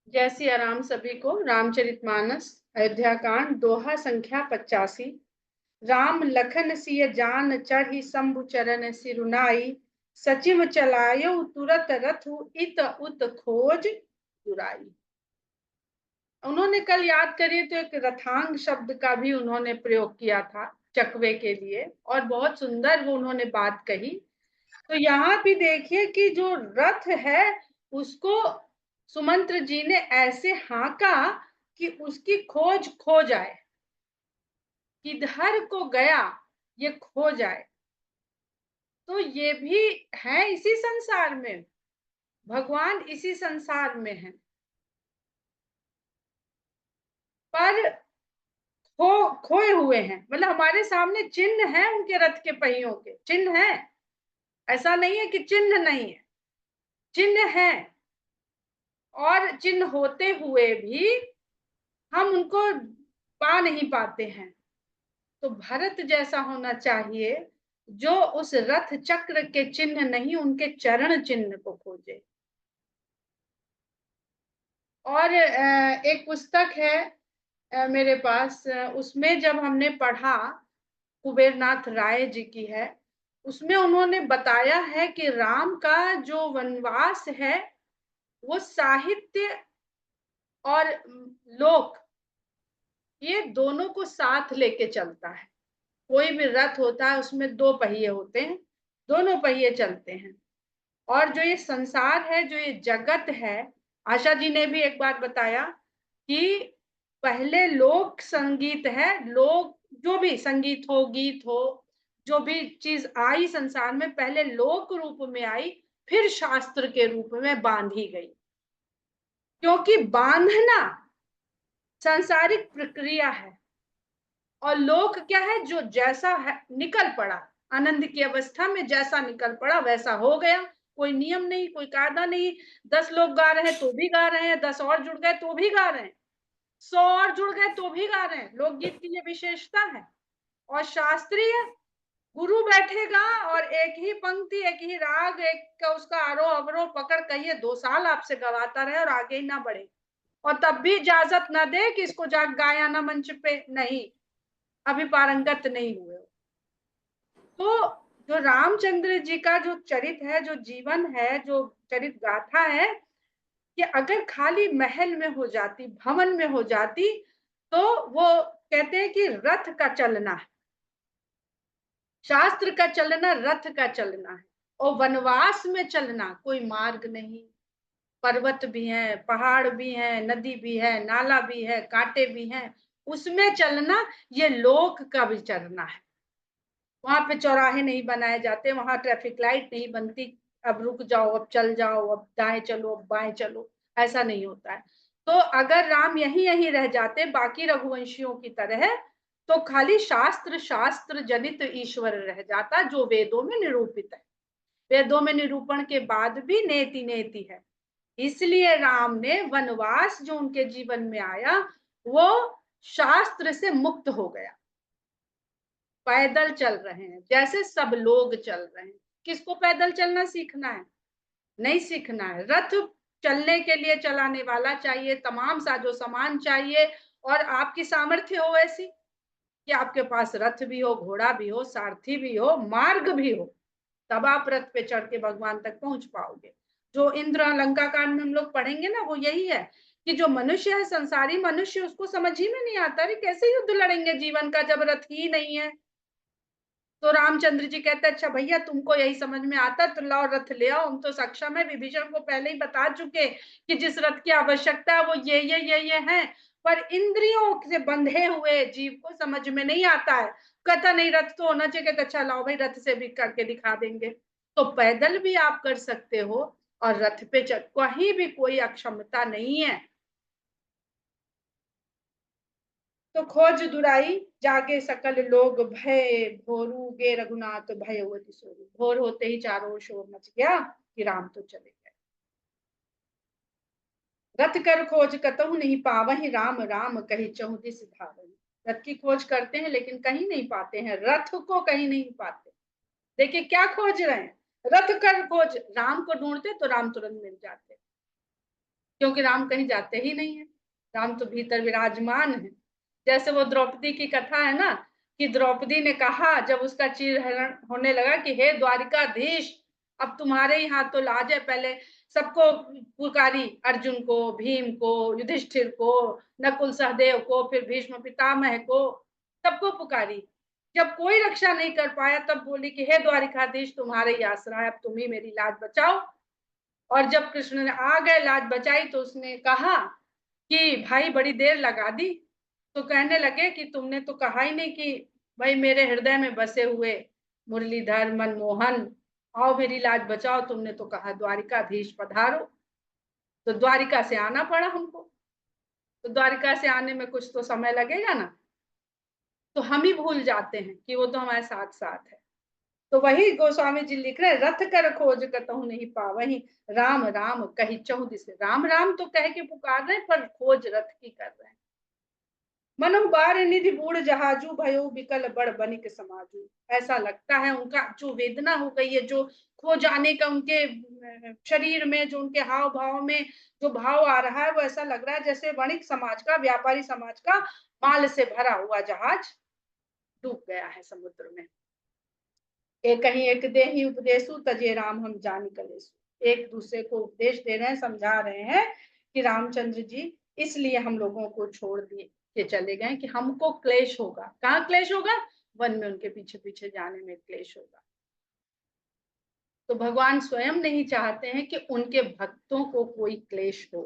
जय सिया राम सभी को। रामचरितमानस अयोध्या कांड दोहा संख्या 85। राम लखन सिय जान चढ़ी शंभु चरण सिरुनाई। सचिव चलायो तुरत रथु इत उत खोज दुराई। उन्होंने कल याद करिए तो एक रथांग शब्द का भी उन्होंने प्रयोग किया था चकवे के लिए, और बहुत सुंदर वो उन्होंने बात कही। तो यहाँ भी देखिए कि जो रथ है उसको सुमंत्र जी ने ऐसे हाँका कि उसकी खोज खो जाए, किधर को गया ये खो जाए। तो ये भी है इसी संसार में, भगवान इसी संसार में है, पर खोए हुए हैं। मतलब हमारे सामने चिन्ह है, उनके रथ के पहियों के चिन्ह है। ऐसा नहीं है कि चिन्ह नहीं है, चिन्ह है। और चिन्ह होते हुए भी हम उनको पा नहीं पाते हैं। तो भरत जैसा होना चाहिए जो उस रथ चक्र के चिन्ह नहीं, उनके चरण चिन्ह को खोजे। और एक पुस्तक है मेरे पास, उसमें जब हमने पढ़ा, कुबेरनाथ राय जी की है, उसमें उन्होंने बताया है कि राम का जो वनवास है वो साहित्य और लोक, ये दोनों को साथ लेके चलता है। कोई भी रथ होता है उसमें दो पहिए होते हैं, दोनों पहिए चलते हैं। और जो ये संसार है, जो ये जगत है, आशा जी ने भी एक बार बताया कि पहले लोक संगीत है, लोक जो भी संगीत हो, गीत हो, जो भी चीज आई संसार में पहले लोक रूप में आई, फिर शास्त्र के रूप में बांधी गई। क्योंकि बांधना सांसारिक प्रक्रिया है, और लोक क्या है, जो जैसा है निकल पड़ा, आनंद की अवस्था में जैसा निकल पड़ा वैसा हो गया। कोई नियम नहीं, कोई कायदा नहीं। 10 लोग गा रहे हैं तो भी गा रहे हैं, 10 और जुड़ गए तो भी गा रहे हैं, 100 और जुड़ गए तो भी गा रहे हैं। लोकगीत की ये विशेषता है। और शास्त्रीय, गुरु बैठेगा और एक ही पंक्ति, एक ही राग, एक का उसका आरोह अवरोह पकड़, कहिए 2 साल आपसे गवाता रहे और आगे ही ना बढ़े, और तब भी इजाजत ना दे कि इसको जाग गाया ना मंच पे, नहीं, अभी पारंगत नहीं हुए। तो जो रामचंद्र जी का जो चरित है, जो जीवन है, जो चरित गाथा है, कि अगर खाली महल में हो जाती, भवन में हो जाती, तो वो कहते हैं कि रथ का चलना है, शास्त्र का चलना रथ का चलना है। और वनवास में चलना कोई मार्ग नहीं। पर्वत भी है, पहाड़ भी है, नदी भी है, नाला भी है, कांटे भी हैं, उसमें चलना ये लोक का भी चलना है। वहां पे चौराहे नहीं बनाए जाते, वहां ट्रैफिक लाइट नहीं बनती, अब रुक जाओ, अब चल जाओ, अब दाएं चलो, अब बाएं चलो, ऐसा नहीं होता है। तो अगर राम यहीं यहीं रह जाते बाकी रघुवंशियों की तरह, तो खाली शास्त्र शास्त्र जनित ईश्वर रह जाता, जो वेदों में निरूपित है। वेदों में निरूपण के बाद भी नेति नेति है। इसलिए राम ने वनवास जो उनके जीवन में आया, वो शास्त्र से मुक्त हो गया। पैदल चल रहे हैं जैसे सब लोग चल रहे हैं। किसको पैदल चलना सीखना है? नहीं सीखना है। रथ चलने के लिए चलाने वाला चाहिए, तमाम साजो सामान चाहिए, और आपकी सामर्थ्य हो ऐसी कि आपके पास रथ भी हो, घोड़ा भी हो, सारथी भी हो, मार्ग भी हो, तब आप रथ पे चढ़ के भगवान तक पहुंच पाओगे। जो इंद्र लंका कांड में हम लोग पढ़ेंगे ना, वो यही है कि जो मनुष्य है, संसारी मनुष्य, उसको समझ ही में नहीं आता अरे कैसे युद्ध लड़ेंगे जीवन का जब रथ ही नहीं है। तो रामचंद्र जी कहते हैं अच्छा भैया तुमको यही समझ में आता तो लाओ रथ ले आओ, हम तो सक्षम है, विभीषण को पहले ही बता चुके कि जिस रथ की आवश्यकता है वो ये है। पर इंद्रियों से बंधे हुए जीव को समझ में नहीं आता है। कहता नहीं रथ तो होना चाहिए, कहता अच्छा लाओ भाई रथ से भी करके दिखा देंगे। तो पैदल भी आप कर सकते हो, और रथ पे चल, कहीं भी कोई अक्षमता नहीं है। तो खोज दुराई जागे सकल लोग भय भोरू गे रघुनाथ भय अति सोरू। भोर होते ही चारों ओर शोर मच गया कि राम तो चले गए। रथ कर खोज कतहु नहीं पावहि राम राम कही चहु दिस धावहि। रथ की खोज करते हैं लेकिन कहीं नहीं पाते हैं, रथ को कहीं नहीं पाते। देखिए क्या खोज रहे हैं, रथ कर खोज, राम को ढूंढते तो राम तुरंत मिल जाते। क्योंकि राम कहीं जाते ही नहीं है, राम तो भीतर विराजमान है। जैसे वो द्रौपदी की कथा है ना, कि द्रौपदी ने कहा जब उसका चीरहरण होने लगा कि हे द्वारिकाधीश, अब तुम्हारे ही हाथ तो लाज है। पहले सबको पुकारी, अर्जुन को, भीम को, युधिष्ठिर को, नकुल सहदेव को, फिर भीष्म पितामह को, सबको पुकारी। जब कोई रक्षा नहीं कर पाया तब बोली कि हे द्वारिकाधीश, तुम्हारे ही आसरा है, अब तुम ही मेरी लाज बचाओ। और जब कृष्ण ने आ गए, लाज बचाई, तो उसने कहा कि भाई बड़ी देर लगा दी। तो कहने लगे कि तुमने तो कहा ही नहीं कि भाई मेरे हृदय में बसे हुए मुरलीधर मनमोहन, आओ मेरी लाज बचाओ, तुमने तो कहा द्वारिकाधीश पधारो। तो द्वारिका से आना पड़ा हमको। तो द्वारिका से आने में कुछ तो समय लगेगा ना, तो हम ही भूल जाते हैं कि वो तो हमारे साथ साथ है। तो वही गोस्वामी जी लिख रहे, रथ कर खोज कतहु नहीं पावहीं, राम राम कही चहु दिसे। राम राम तो कह के पुकार रहे, पर खोज रथ की कर रहे हैं। मनु बार निधि बूढ़ जहाजू, भयो बिकल बड़ बनिक समाजू। ऐसा लगता है उनका जो वेदना हो गई है, जो खो जाने का उनके शरीर में, जो उनके हाव भाव में जो भाव आ रहा है, वो ऐसा लग रहा है जैसे वणिक समाज का, व्यापारी समाज का माल से भरा हुआ जहाज डूब गया है समुद्र में। एक कहीं एक दे ही उपदेशु तजे राम हम जान कलेसु। एक दूसरे को उपदेश दे रहे हैं, समझा रहे हैं कि रामचंद्र जी इसलिए हम लोगों को छोड़ दिए के चले गए कि हमको क्लेश होगा। कहाँ क्लेश होगा? वन में उनके पीछे पीछे जाने में क्लेश होगा। तो भगवान स्वयं नहीं चाहते हैं कि उनके भक्तों को कोई क्लेश हो।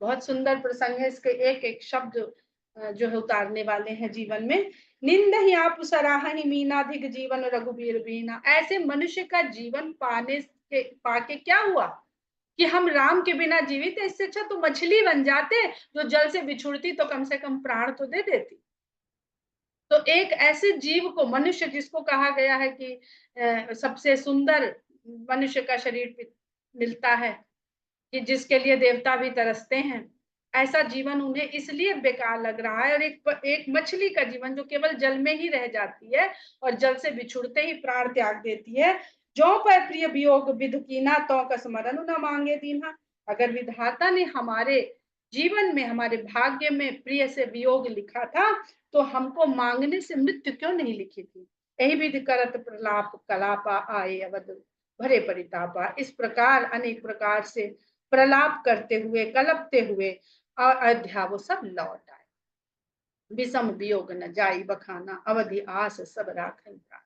बहुत सुंदर प्रसंग है, इसके एक एक शब्द जो है उतारने वाले हैं जीवन में। निंद ही आप सराहनी मीनाधिक जीवन रघुबीर बीना। ऐसे मनुष्य का जीवन पाने के पाके क्या हुआ कि हम राम के बिना जीवित है। इससे अच्छा तो मछली बन जाते, जो जल से बिछुड़ती तो कम से कम प्राण तो दे देती। तो एक ऐसे जीव को, मनुष्य जिसको कहा गया है कि सबसे सुंदर मनुष्य का शरीर मिलता है, कि जिसके लिए देवता भी तरसते हैं, ऐसा जीवन उन्हें इसलिए बेकार लग रहा है। और एक मछली का जीवन जो केवल जल में ही रह जाती है और जल से बिछुड़ते ही प्राण त्याग देती है। जो पर प्रिय वियोग विधु कीना, तो का स्मरण न मांगे दीना। अगर विधाता ने हमारे जीवन में, हमारे भाग्य में प्रिय से वियोग लिखा था, तो हमको मांगने से मृत्यु क्यों नहीं लिखी थी। यही विधि करत प्रलाप कलापा आए अवध भरे परितापा। इस प्रकार अनेक प्रकार से प्रलाप करते हुए, कलपते हुए अयोध्या वो सब लौट आए। विषम वियोग न जाई बखाना, अवधि आस सब राखन प्राण।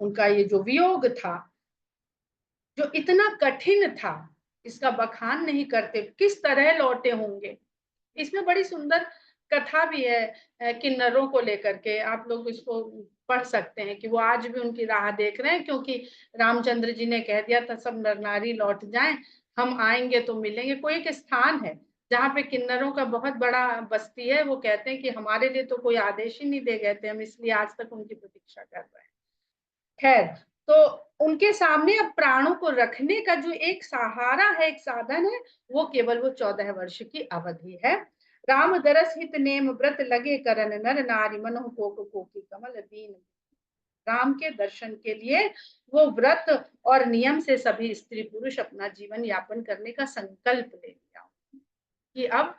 उनका ये जो वियोग था, जो इतना कठिन था, इसका बखान नहीं करते, किस तरह लौटे होंगे। इसमें बड़ी सुंदर कथा भी है किन्नरों को लेकर के। आप लोग इसको पढ़ सकते हैं कि वो आज भी उनकी राह देख रहे हैं, क्योंकि रामचंद्र जी ने कह दिया था सब नर नारी लौट जाएं, हम आएंगे तो मिलेंगे। कोई एक स्थान है जहाँ पे किन्नरों का बहुत बड़ा बस्ती है। वो कहते हैं कि हमारे लिए तो कोई आदेश ही नहीं दे गए थे, हम इसलिए आज तक उनकी प्रतीक्षा कर रहे हैं। खैर, तो उनके सामने अब प्राणों को रखने का जो एक सहारा है, एक साधन है, वो केवल वो 14 वर्ष की अवधि है। राम दरस हित नेम व्रत लगे करन, नर नारी मनोह को की कमल दीन। राम के दर्शन के लिए वो व्रत और नियम से सभी स्त्री पुरुष अपना जीवन यापन करने का संकल्प ले लिया कि अब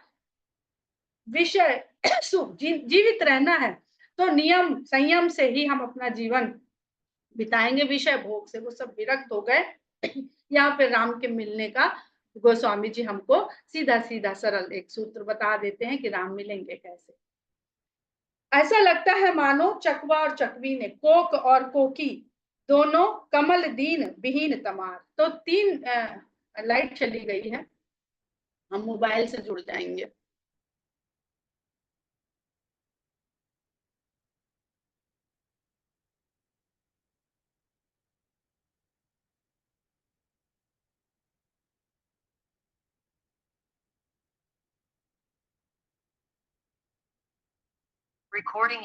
विषय सुख जीवित रहना है, तो नियम संयम से ही हम अपना जीवन बिताएंगे। विषय भोग से वो सब विरक्त हो गए। यहाँ पे राम के मिलने का गोस्वामी जी हमको सीधा सीधा सरल एक सूत्र बता देते हैं कि राम मिलेंगे कैसे। ऐसा लगता है मानो चकवा और चकवी ने, कोक और कोकी दोनों कमल दीन विहीन तमार। तो तीन लाइट चली गई है, हम मोबाइल से जुड़ जाएंगे। Recording